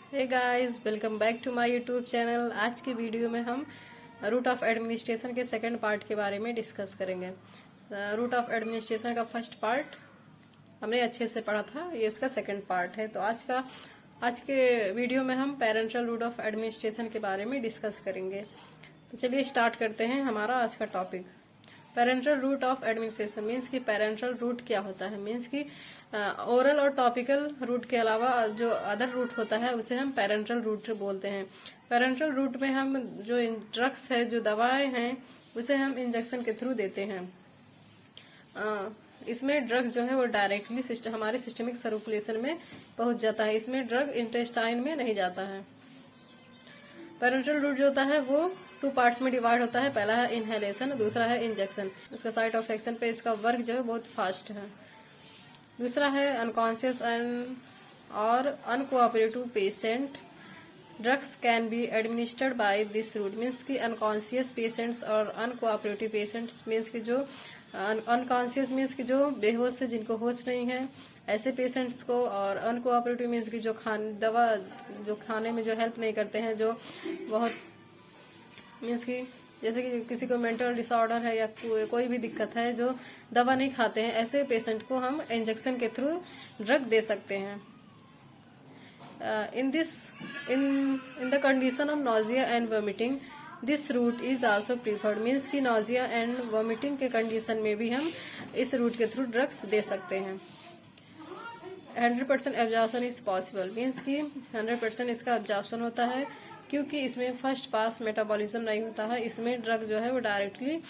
Hey guys, welcome back to my YouTube channel. आज की video में हम रूट ऑफ एडमिनिस्ट्रेशन के सेकंड पार्ट के बारे में डिस्कस करेंगे। रूट ऑफ एडमिनिस्ट्रेशन का फर्स्ट पार्ट हमने अच्छे से पढ़ा था, ये उसका सेकंड पार्ट है। तो आज के वीडियो में हम पेरेंटल रूट ऑफ एडमिनिस्ट्रेशन के बारे में डिस्कस करेंगे। तो चलिए स्टार्ट करते हैं हमारा आज का topic. Parenteral route of administration means कि पेरेंटल रूट क्या होता है। मीन्स कि ओरल और टॉपिकल रूट के अलावा जो अदर रूट होता है उसे हम पेरेंटल रूट बोलते हैं। पेरेंटल रूट में हम जो ड्रग्स है, जो दवाएं हैं, उसे हम इंजेक्शन के थ्रू देते हैं। इसमें ड्रग जो है वो डायरेक्टली हमारे सिस्टमिक सर्कुलेशन में पहुंच जाता है। इसमें ड्रग इंटेस्टाइन में नहीं जाता है। पेरेंटल रूट जो होता है वो 2 पार्ट्स में डिवाइड होता है। पहला है इनहेलेशन, दूसरा है इंजेक्शन। इसका साइट ऑफ एक्शन पे इसका वर्क जो है बहुत फास्ट है। दूसरा है अनकॉन्शियस और uncooperative patient. Drugs can be administered by this route. Means की अनकॉन्शियस पेशेंट्स और अनकोऑपरेटिव पेशेंट्स मीन्स की जो अनकॉन्शियस मीन्स की जो बेहोश है, जिनको होश नहीं है, ऐसे पेशेंट्स को, और अनकोऑपरेटिव मीन्स की जो दवा जो खाने में जो हेल्प नहीं करते हैं, जो बहुत मीन्स की जैसे कि किसी को मेंटल डिसऑर्डर है या कोई भी दिक्कत है, जो दवा नहीं खाते हैं, ऐसे पेशेंट को हम इंजेक्शन के थ्रू ड्रग दे सकते हैं। In the condition of nausea and vomiting this route is also preferred. Means की नॉजिया एंड वॉमिटिंग के कंडीशन में भी हम इस रूट के थ्रू ड्रग्स दे सकते हैं। 100% एब्जॉर्प्शन इज पॉसिबल। मीन्स की 100% इसका एब्जॉर्प्शन होता है, क्योंकि इसमें फर्स्ट पास मेटाबॉलिज्म नहीं होता है। इसमें ड्रग जो है वो डायरेक्टली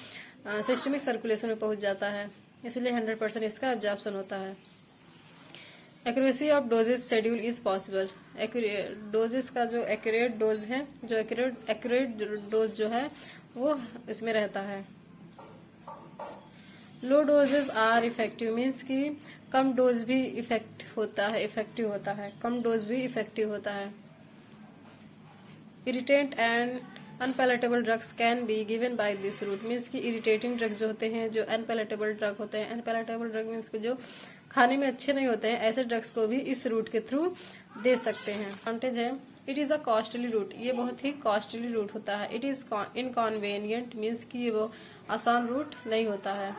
सिस्टमिक सर्कुलेशन में पहुंच जाता है, इसलिए 100% इसका एब्जॉर्प्शन होता है। Accuracy of doses schedule is possible. Doses का जो एक्यूरेट डोज है, जो एक्यूरेट डोज जो है वो इसमें रहता है। लो डोजेस आर इफेक्टिव। मीन्स की कम डोज भी इफेक्टिव होता है। कम डोज भी इफेक्टिव होता है। Irritant and unpalatable drugs can be given by this route. Means की इरिटेटिंग ड्रग्स जो होते हैं, जो अनपैलेटेबल ड्रग होते हैं, अनपैलेटेबल ड्रग मीन्स जो खाने में अच्छे नहीं होते हैं, ऐसे ड्रग्स को भी इस रूट के थ्रू दे सकते हैं। एडवांटेज है, it is a costly route. ये बहुत ही कॉस्टली रूट होता है। It is इनकॉन्वेनियंट। मीन्स की ये वो आसान रूट नहीं होता है।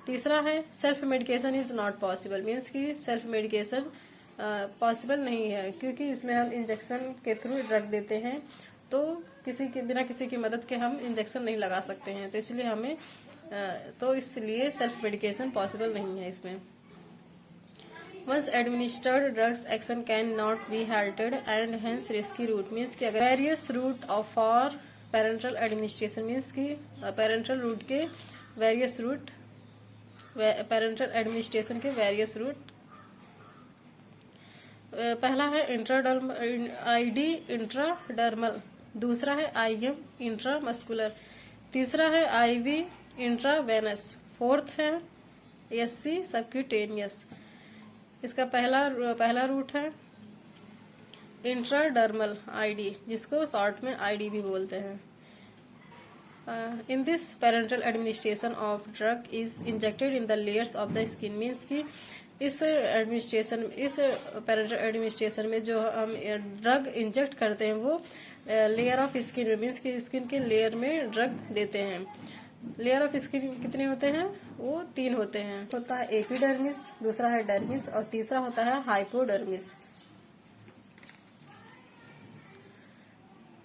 तीसरा है self medication is not possible. Means की सेल्फ मेडिकेशन पॉसिबल नहीं है, क्योंकि इसमें हम इंजेक्शन के थ्रू ड्रग देते हैं, तो बिना किसी की मदद के हम इंजेक्शन नहीं लगा सकते हैं। तो इसलिए सेल्फ मेडिकेशन पॉसिबल नहीं है इसमें। Once administered, drugs action can not be halted and hence risky route। Means कि अगर various route for parenteral administration, means कि पेरेंटल रूट के वेरियस रूट, पेरेंटल एडमिनिस्ट्रेशन के वेरियस रूट। पहला है इंट्राडर्मल, दूसरा है IM इंट्रामस्कुलर, तीसरा है IV इंट्रावेनस, फोर्थ है SC सबक्यूटेनियस। इसका पहला रूट है इंट्राडर्मल ID, जिसको शॉर्ट में ID भी बोलते हैं। In this parental administration of drug is injected in the layers of the skin. Means की इस पेरेंटल एडमिनिस्ट्रेशन में जो हम ड्रग इंजेक्ट करते हैं वो लेयर ऑफ स्किन में, मीन्स की स्किन के लेयर में ड्रग देते हैं। लेयर ऑफ स्किन कितने होते हैं? वो 3 होते हैं। होता है एपिडर्मिस, दूसरा है डर्मिस और तीसरा होता है हाइपोडर्मिस।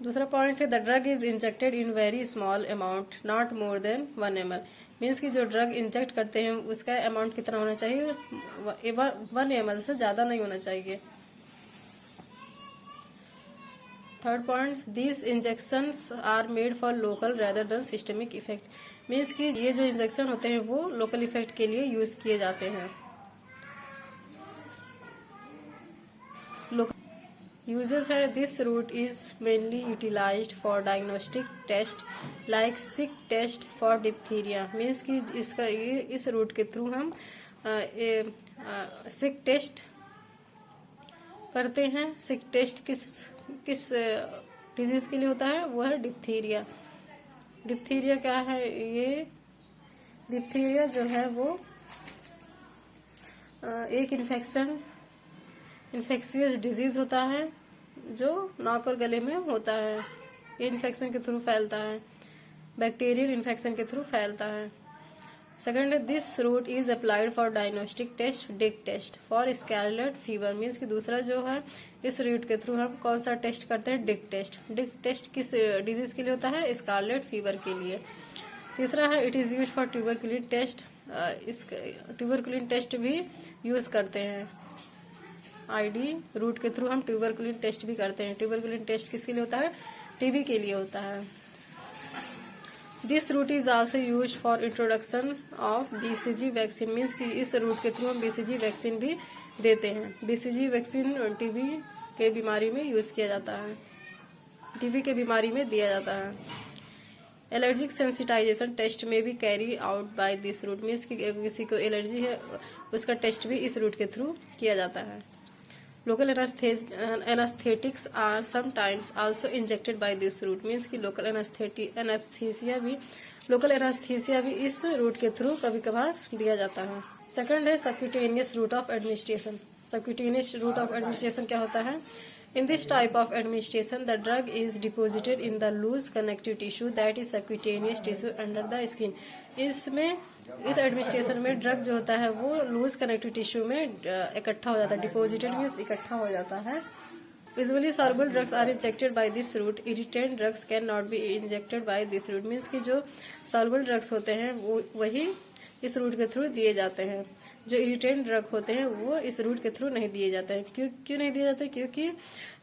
दूसरा पॉइंट है the drug is injected in very small amount not more than 1 ml। Means की जो ड्रग इंजेक्ट करते हैं उसका अमाउंट कितना होना चाहिए? 1 ml से ज्यादा नहीं होना चाहिए। Third point, these injections are made for local rather than systemic effect. Means कि ये जो इंजेक्शन होते हैं वो लोकल इफेक्ट के लिए यूज किए जाते हैं। यूजेस है, this route is mainly utilized for diagnostic test like schick test for diphtheria. Means कि इस रूट के थ्रू हम सिक टेस्ट करते हैं। सिक टेस्ट किस डिजीज के लिए होता है? वो है डिप्थीरिया। डिप्थीरिया क्या है? ये डिप्थीरिया जो है वो एक इन्फेक्शियस डिजीज होता है जो नाक और गले में होता है, ये इन्फेक्शन के थ्रू फैलता है, बैक्टीरियल इन्फेक्शन के थ्रू फैलता है। सेकंड है this route is applied for diagnostic test dick test for scarlet fever, means कि दूसरा जो है इस रूट के थ्रू हम कौन सा टेस्ट करते हैं, डिक टेस्ट। डिक टेस्ट किस डिजीज के लिए होता है, स्कारलेट फीवर के लिए। तीसरा है it is use for tuberculin test, इस ट्यूबरकुलिन टेस्ट भी यूज करते हैं। आईडी रूट के थ्रू हम ट्यूबरकुलिन टेस्ट भी करते हैं। ट्यूबरकुलिन टेस्ट किसके लिए होता है, टीबी के लिए होता है। This route is also use for introduction of BCG vaccine, means कि इस रूट के थ्रू हम बीसीजी वैक्सीन भी देते हैं। बीसीजी वैक्सीन टीबी के बीमारी में यूज किया जाता है, टीबी के बीमारी में दिया जाता है। एलर्जिक सेंसिटाइजेशन टेस्ट में भी carry out by this route, means कि किसी को एलर्जी है उसका टेस्ट भी इस रूट के थ्रू किया जाता है। Local anaesthetics are sometimes also injected by this route, means कि लोकल एनास्थीसिया भी इस रूट के थ्रू कभी कभार दिया जाता है। सेकंड है subcutaneous route of administration. Subcutaneous route of administration क्या होता है, in this type of administration the drug is deposited in the loose connective tissue that is subcutaneous tissue under the skin. इसमें इस एडमिनिस्ट्रेशन में drug जो होता है वो लूज कनेक्टिव टिश्यू में इकट्ठा हो जाता है। डिपोजिटेड मीन्स इकट्ठा हो जाता है। Usually soluble drugs are injected by this route, irritant drugs can not be injected by this route, means कि जो सॉल्युबल ड्रग्स होते हैं वो वही इस रूट के थ्रू दिए जाते हैं। जो इरिटेंट ड्रग होते हैं वो इस रूट के थ्रू नहीं दिए जाते हैं। क्यों नहीं दिए जाते, क्योंकि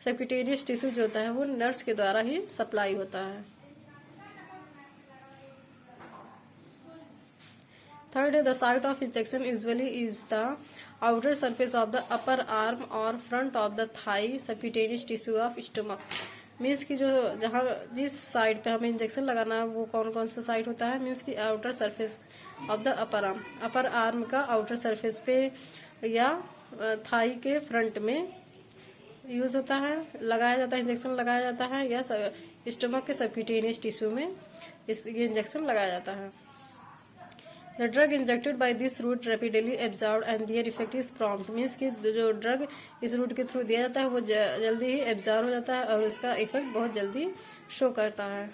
सबक्यूटेनियस टिश्यू जो होता है वो नर्व्स के द्वारा ही सप्लाई होता है। थर्ड है the site of injection usually is the outer surface of the upper arm और front of the thigh subcutaneous tissue of stomach, means की जो जहाँ जिस साइड पे हमें इंजेक्शन लगाना है वो कौन कौन सा साइड होता है, मीन्स की outer surface of the upper arm का आउटर सरफेस पे या थाई के फ्रंट में यूज होता है, लगाया जाता है, इंजेक्शन लगाया जाता है, या स्टमक के सबक्यूटेनियस टिश्यू में ये इंजेक्शन लगाया जाता है। The drug injected by this route rapidly absorb and their effect is prompt, means कि जो ड्रग इस रूट के थ्रू दिया जाता है वो जल्दी ही एब्जॉर्ब हो जाता है और उसका इफेक्ट बहुत जल्दी शो करता है।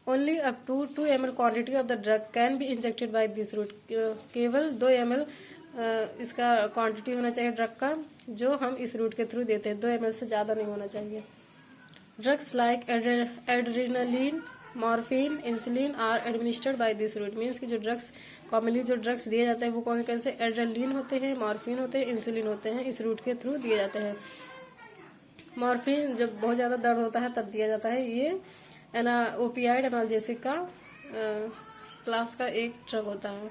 Only up to 2 ml quantity of the drug can be injected by this route, केवल 2 ml इसका क्वांटिटी होना चाहिए ड्रग का जो हम इस रूट के थ्रू देते हैं, 2 ml से ज्यादा नहीं होना चाहिए। Drugs like adrenaline, morphine, insulin are administered by this route, means कि जो ड्रग्स कॉमनली जो ड्रग्स दिए जाते हैं वो कौन कौन से, एड्रेनालिन होते हैं, मॉर्फिन होते हैं, इंसुलिन होते हैं, इस रूट के थ्रू दिए जाते हैं। मॉर्फिन जब बहुत ज्यादा दर्द होता है तब दिया जाता है, ये ओपियाइड एनाल्जेसिक का क्लास का एक ड्रग होता है।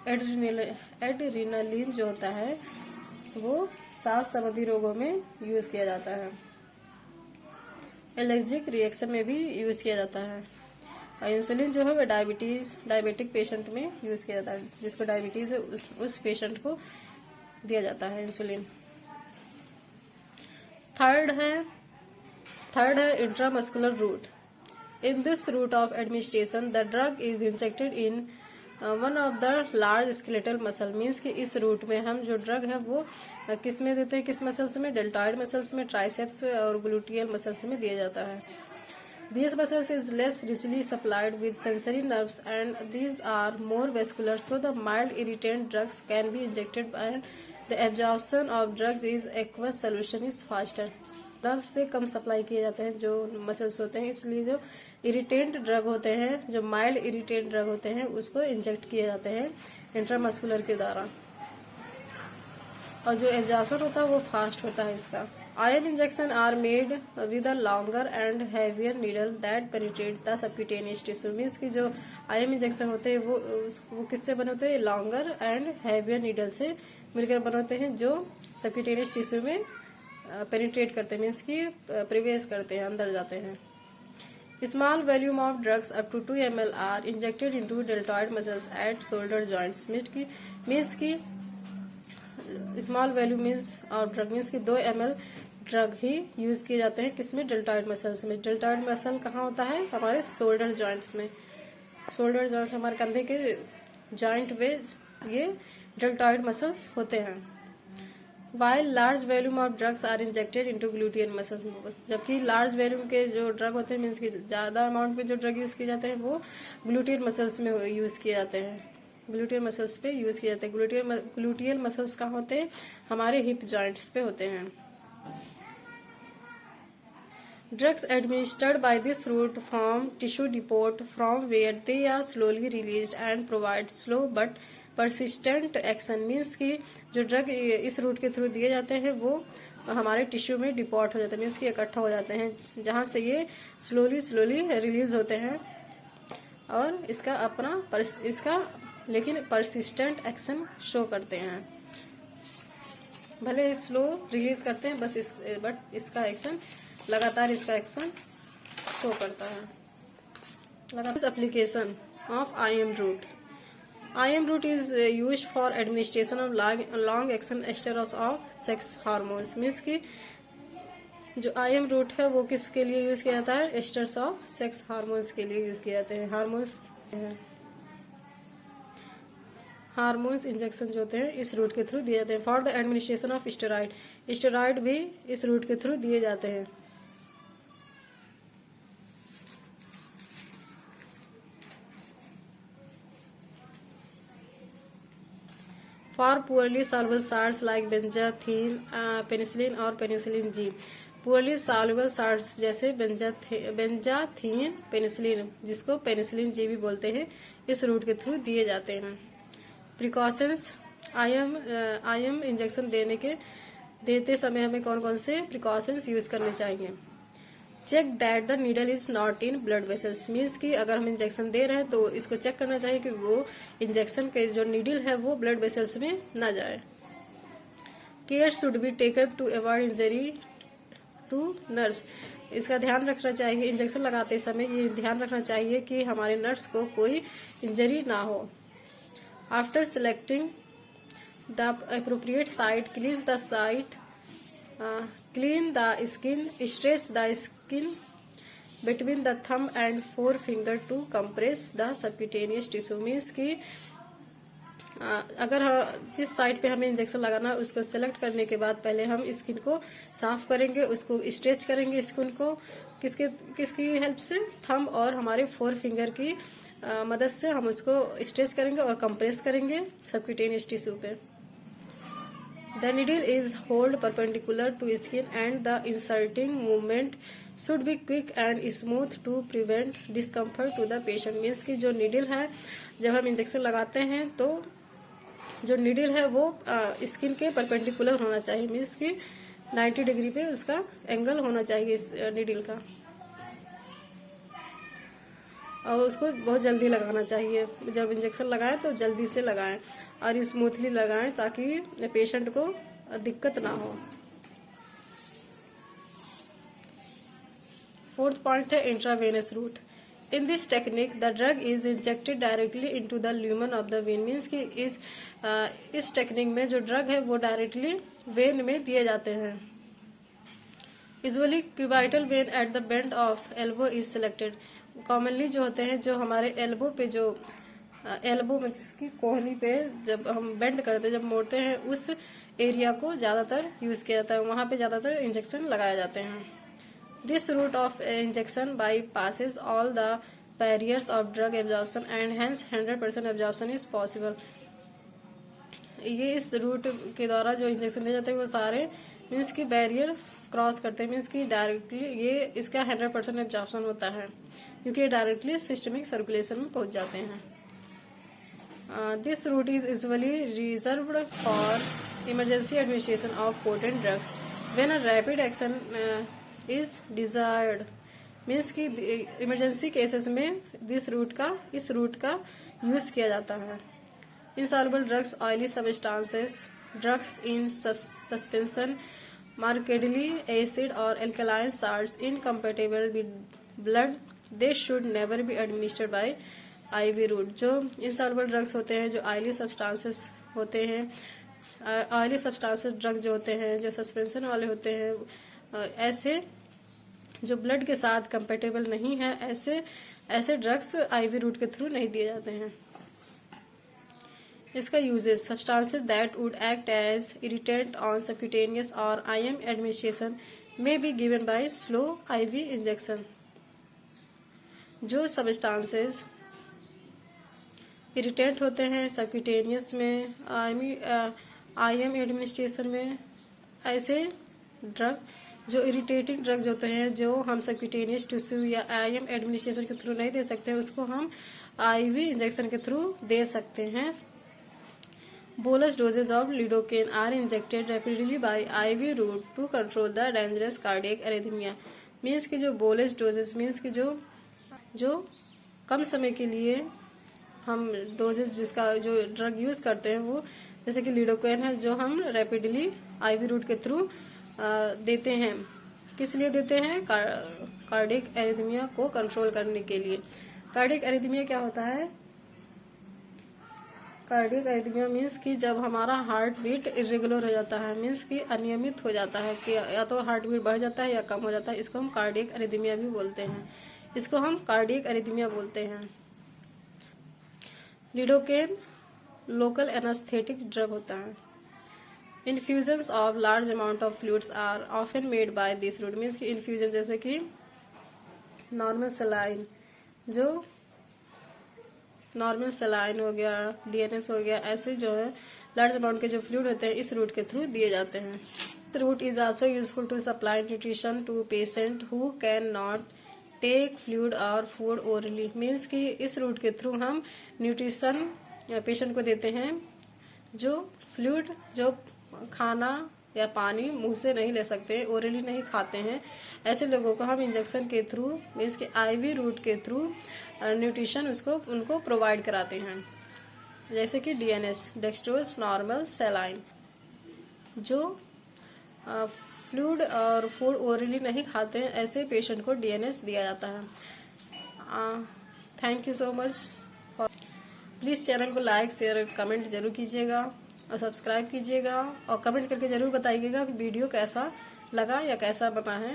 एड्रेनालिन जो होता है वो सांस संबंधी रोगों में यूज किया जाता है। एलर्जिक रिएक्शन में भी यूज किया जाता है। और इंसुलिन जो है वो डायबिटिक पेशेंट में यूज किया जाता है, जिसको डायबिटीज है उस पेशेंट को दिया जाता है इंसुलिन। थर्ड है intramuscular route. In this route of administration the drug is injected in one of the large skeletal muscle, means कि इस रूट में हम जो ड्रग है वो किस में देते हैं, किस मसल्स में, डेल्टॉइड मसल्स में, ट्राइसेप्स और ग्लूटियल मसल्स में दिया जाता है। These muscles is less richly supplied with sensory nerves and these are more vascular, so the mild irritant drugs can be injected and the absorption of drugs is aqueous solution is faster. Nerve से कम supply किए जाते हैं जो muscles होते हैं, इसलिए जो irritant drug होते हैं, जो माइल्ड इरिटेंट ड्रग होते हैं उसको इंजेक्ट किए जाते हैं इंट्रामस्कुलर के द्वारा, और जो एब्जॉर्प्शन होता है वो फास्ट होता है इसका। IM injection are made with a longer and heavier needle that penetrates the subcutaneous tissue, means कि जो IM injection होते हैं वो किससे बने होते हैं, लॉन्गर एंड हैवियर नीडल से मिलकर बने होते हैं जो सबक्यूटेनियस टिश्यू में पेनिट्रेट करते हैं, मीन्स कि प्रवेश करते हैं, अंदर जाते हैं। Small volume of drugs up to 2 ml are injected into deltoid muscles at shoulder joints, means की small volume of drug means की 2 ml ड्रग ही यूज किए जाते हैं, किसमें, डेल्टॉइड मसल्स में। डेल्टॉइड मसल कहाँ होता है, हमारे शोल्डर जॉइंट्स में। शोल्डर जॉइंट्स हमारे कंधे के जॉइंट में ये डेल्टॉइड मसल्स होते हैं। While large volume of drugs are injected into gluteal muscle, जबकि लार्ज वॉल्यूम के जो ड्रग होते हैं मीन्स कि ज़्यादा अमाउंट में जो ड्रग यूज़ किए जाते हैं वो ग्लूटियन मसल्स में यूज़ किए जाते हैं, ग्लूटियल मसल्स पे यूज़ किए जाते हैं। ग्लूटियल मसल्स कहाँ होते हैं? हमारे हिप जॉइंट्स पे होते हैं। Drugs administered by this route form tissue depot from where they are slowly released and provide slow but persistent action, means कि जो ड्रग इस रूट के थ्रू दिए जाते हैं वो हमारे टिश्यू में डिपोट हो जाते हैं, मीन्स कि इकट्ठा हो जाते हैं, जहाँ से ये स्लोली रिलीज होते हैं और इसका लेकिन परसिस्टेंट एक्शन शो करते हैं। भले स्लो रिलीज करते हैं बट इसका एक्शन लगातार इसका एक्शन शो करता है। लगातार application of IM route. IM route is used for administration of long action esters of sex hormones, means कि जो IM रूट है वो किसके लिए यूज किया जाता है? एस्टर्स ऑफ सेक्स हार्मोन्स के लिए यूज किए जाते हैं। हार्मोन्स इंजेक्शन जो होते हैं इस रूट के थ्रू दिए जाते हैं। For the administration of steroid भी इस रूट के थ्रू दिए जाते हैं। For poorly soluble salts like benzathine, penicillin और penicillin G. Poorly soluble salts जैसे बेंजाथीन, पेनिसिलिन, जिसको पेनिसिलिन जी भी बोलते हैं, इस रूट के थ्रू दिए जाते हैं। प्रिकॉशंस, IM इंजेक्शन देते समय हमें कौन कौन से प्रिकॉशंस यूज करने चाहिए? Check that the needle is not in blood vessels, means कि अगर हम इंजेक्शन दे रहे हैं तो इसको चेक करना चाहिए कि वो इंजेक्शन के जो नीडल है वो ब्लड वेसल्स में ना जाए। Care should be taken to avoid injury to nerves, इसका ध्यान रखना चाहिए इंजेक्शन लगाते समय, ये ध्यान रखना चाहिए कि हमारे नर्व्स को कोई इंजरी ना हो। After selecting the appropriate site, clean the skin, stretch the skin between the thumb and forefinger to compress the subcutaneous tissue, means कि अगर जिस साइड पे हमें इंजेक्शन लगाना है उसको सेलेक्ट करने के बाद पहले हम स्किन को साफ करेंगे, उसको स्ट्रेच करेंगे स्किन को किसकी हेल्प से? थंब और हमारे 4 फिंगर की मदद से हम उसको स्ट्रेच करेंगे और कंप्रेस करेंगे सबक्यूटेनियस टिश्यू पे। The needle is held perpendicular to skin and the inserting movement should be quick and smooth to prevent discomfort to the patient, means कि जो नीडल है जब हम इंजेक्शन लगाते हैं तो जो नीडल है वो स्किन के परपेंडिकुलर होना चाहिए, मीन्स कि 90 डिग्री पे उसका एंगल होना चाहिए इस नीडल का, और उसको बहुत जल्दी लगाना चाहिए। जब इंजेक्शन लगाएं तो जल्दी से लगाएं और स्मूथली लगाएं ताकि पेशेंट को दिक्कत ना हो। 4th पॉइंट है intravenous route. In this technique the drug is injected directly into the lumen of the when, means कि इस टेक्निक में जो ड्रग है वो डायरेक्टली वेन में दिए जाते हैं। Usually cubital when at the bend of elbow is selected, commonly जो होते हैं जो हमारे एल्बो पे जो एल्बो में की कोहनी पे जब हम बेंड करते हैं, जब मोड़ते हैं, उस एरिया को ज्यादातर यूज किया जाता है, वहां पे ज्यादातर इंजेक्शन लगाए जाते हैं। This route of injection bypasses all the barriers of drug absorption and hence 100% absorption is possible. ये इस रूट के द्वारा जो इंजेक्शन दिए जाते हैं वो सारे मीन्स की बैरियर्स क्रॉस करते हैं, मीन्स की डायरेक्टली ये इसका 100% एब्जॉर्प्शन होता है क्योंकि ये डायरेक्टली सिस्टमिक सर्कुलेशन में पहुंच जाते हैं। This route is usually reserved for emergency administration of potent drugs when a rapid action is desired, means की इमरजेंसी केसेस में इस रूट का यूज किया जाता है। insoluble drugs, oily substances, drugs in suspension, markedly acid or alkaline salts incompatible with blood, they should never be administered by IV route। जो insoluble drugs होते हैं, जो oily substances होते हैं, oily substances drug जो होते हैं, जो suspension वाले होते हैं, ऐसे जो ब्लड के साथ कंपेटेबल नहीं है, ऐसे ड्रग्स IV रूट के थ्रू नहीं दिए जाते हैं। इसका uses substances that would act as irritant on subcutaneous और IM administration may be given by slow IV injection. जो सब्सटेंसेस इरिटेंट होते हैं सबक्यूटेनियस में, IM एडमिनिस्ट्रेशन में, ऐसे ड्रग जो इरिटेटिंग ड्रग्स होते हैं जो हम सबक्यूटेनियस टिश्यू या IM एडमिनिस्ट्रेशन के थ्रू नहीं दे सकते हैं, उसको हम IV इंजेक्शन के थ्रू दे सकते हैं। Bolus doses of lidocaine are injected rapidly by IV route to control the dangerous cardiac arrhythmia. Means कि जो बोलस डोजेज मीन्स कि जो कम समय के लिए हम डोजेज जिसका जो ड्रग यूज करते हैं वो जैसे कि लिडोकेन है जो हम रैपिडली IV रूट के थ्रू देते हैं। किस लिए देते हैं? कार्डियक एरिथमिया को कंट्रोल करने के लिए। कार्डियक एरिथमिया क्या होता है? कार्डियक एरिथमिया मीन्स कि जब हमारा हार्ट बीट इरेगुलर हो जाता है, मीन्स कि अनियमित हो जाता है कि या तो हार्ट बीट बढ़ जाता है या कम हो जाता है, इसको हम कार्डियक एरिथमिया भी बोलते हैं। इसको हम कार्डियक एरिथमिया बोलते हैं। लिडोकेन लोकल एनेस्थेटिक ड्रग होता है। Infusions of large amount of fluids are often made by this route. Means कि इन्फ्यूजन जैसे कि नॉर्मल सलाइन, जो नॉर्मल सलाइन हो गया, DNS हो गया, ऐसे जो है लार्ज अमाउंट के जो फ्लूइड होते हैं इस रूट के थ्रू दिए जाते हैं। This route is also useful to supply nutrition to patient who can not take fluid और फूड ओरली। मीन्स कि इस रूट के थ्रू हम न्यूट्रिशन पेशेंट को देते हैं जो फ्लूइड जो खाना या पानी मुंह से नहीं ले सकते, ओरली नहीं खाते हैं, ऐसे लोगों को हम इंजेक्शन के थ्रू मीन्स कि IV रूट के थ्रू न्यूट्रिशन उनको प्रोवाइड कराते हैं। जैसे कि DNS डेक्सट्रोज नॉर्मल सलाइन, जो फ्लूइड और फूड ओरली नहीं खाते हैं, ऐसे पेशेंट को DNS दिया जाता है। Thank you so much. Please channel को लाइक शेयर कमेंट जरूर कीजिएगा और सब्सक्राइब कीजिएगा और कमेंट करके जरूर बताइएगा कि वीडियो कैसा लगा या कैसा बना है।